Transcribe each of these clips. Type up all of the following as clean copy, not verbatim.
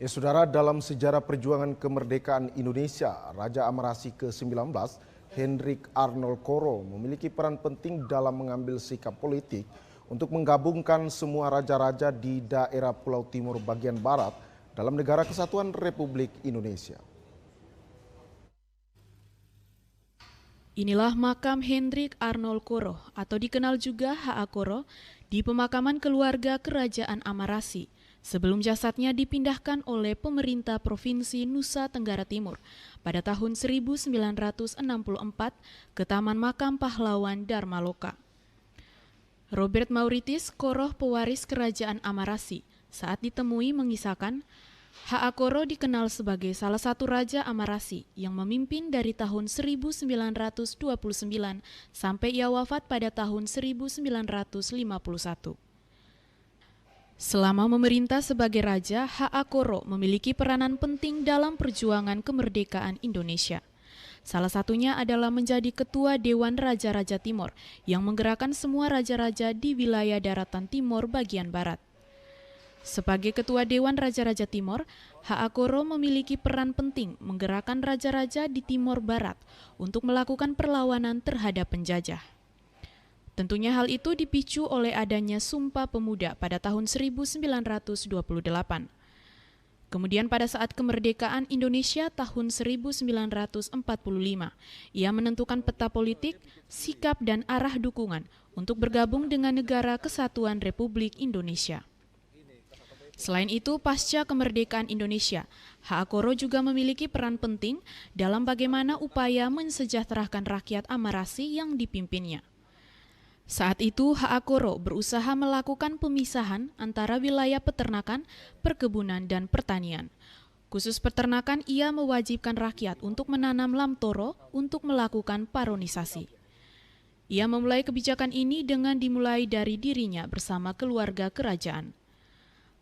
Ya, Saudara, dalam sejarah perjuangan kemerdekaan Indonesia, Raja Amarasi ke-19, Hendrik Arnold Koro, memiliki peran penting dalam mengambil sikap politik untuk menggabungkan semua raja-raja di daerah Pulau Timur bagian barat dalam Negara Kesatuan Republik Indonesia. Inilah makam Hendrik Arnold Koro atau dikenal juga H.A. Koro di pemakaman keluarga Kerajaan Amarasi sebelum jasadnya dipindahkan oleh pemerintah Provinsi Nusa Tenggara Timur pada tahun 1964 ke Taman Makam Pahlawan Dharmaloka. Robert Mauritius, Koro pewaris Kerajaan Amarasi, saat ditemui mengisahkan H.A. Koro dikenal sebagai salah satu Raja Amarasi yang memimpin dari tahun 1929 sampai ia wafat pada tahun 1951. Selama memerintah sebagai Raja, H.A. Koro memiliki peranan penting dalam perjuangan kemerdekaan Indonesia. Salah satunya adalah menjadi Ketua Dewan Raja-Raja Timur yang menggerakkan semua raja-raja di wilayah daratan timur bagian barat. Sebagai Ketua Dewan Raja-Raja Timur, H.A. Koro memiliki peran penting menggerakkan raja-raja di Timur Barat untuk melakukan perlawanan terhadap penjajah. Tentunya hal itu dipicu oleh adanya Sumpah Pemuda pada tahun 1928. Kemudian pada saat kemerdekaan Indonesia tahun 1945, ia menentukan peta politik, sikap dan arah dukungan untuk bergabung dengan Negara Kesatuan Republik Indonesia. Selain itu, pasca kemerdekaan Indonesia, H.A. Koro juga memiliki peran penting dalam bagaimana upaya mensejahterakan rakyat Amarasi yang dipimpinnya. Saat itu, H.A. Koro berusaha melakukan pemisahan antara wilayah peternakan, perkebunan, dan pertanian. Khusus peternakan, ia mewajibkan rakyat untuk menanam lamtoro untuk melakukan paronisasi. Ia memulai kebijakan ini dengan dimulai dari dirinya bersama keluarga kerajaan.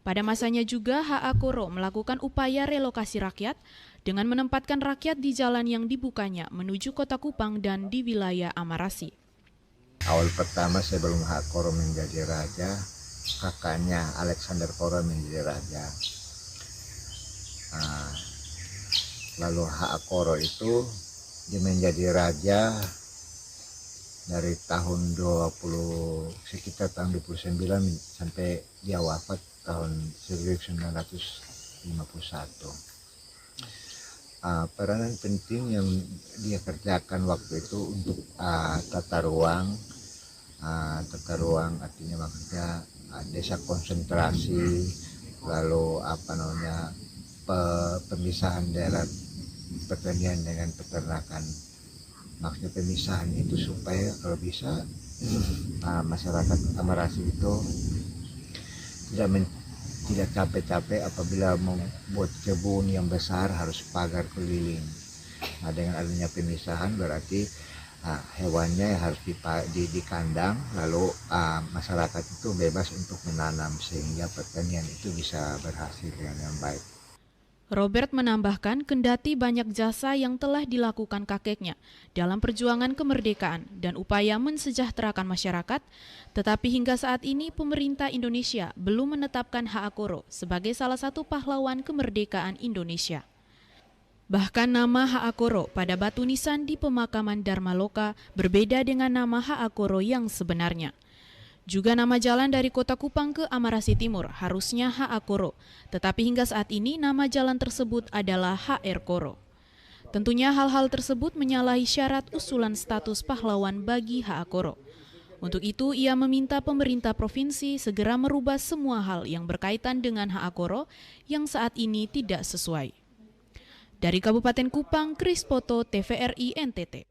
Pada masanya juga H.A. Koro melakukan upaya relokasi rakyat dengan menempatkan rakyat di jalan yang dibukanya menuju Kota Kupang dan di wilayah Amarasi. Awal pertama sebelum H.A. Koro menjadi raja, kakaknya Alexander Koro menjadi raja. Lalu H.A. Koro itu dia menjadi raja dari tahun sekitar tahun 29 sampai dia wafat tahun 1951. Peranan penting yang dia kerjakan waktu itu untuk tata ruang artinya maksudnya desa konsentrasi, lalu pemisahan daerah pertanian dengan peternakan. Maksudnya pemisahan itu supaya kalau bisa masyarakat Amarasi itu tidak capek-capek apabila membuat kebun yang besar harus pagar keliling. Nah, dengan adanya pemisahan berarti hewannya harus di kandang, lalu masyarakat itu bebas untuk menanam sehingga pertanian itu bisa berhasil dengan baik. Robert menambahkan kendati banyak jasa yang telah dilakukan kakeknya dalam perjuangan kemerdekaan dan upaya mensejahterakan masyarakat, tetapi hingga saat ini pemerintah Indonesia belum menetapkan H.A. Koro sebagai salah satu pahlawan kemerdekaan Indonesia. Bahkan nama H.A. Koro pada batu nisan di pemakaman Dharmaloka berbeda dengan nama H.A. Koro yang sebenarnya. Juga nama jalan dari Kota Kupang ke Amarasi Timur harusnya H.A. Koro, tetapi hingga saat ini nama jalan tersebut adalah H.R. Koro. Tentunya hal-hal tersebut menyalahi syarat usulan status pahlawan bagi H.A. Koro. Untuk itu, ia meminta pemerintah provinsi segera merubah semua hal yang berkaitan dengan H.A. Koro yang saat ini tidak sesuai. Dari Kabupaten Kupang, Kris Poto, TVRI NTT.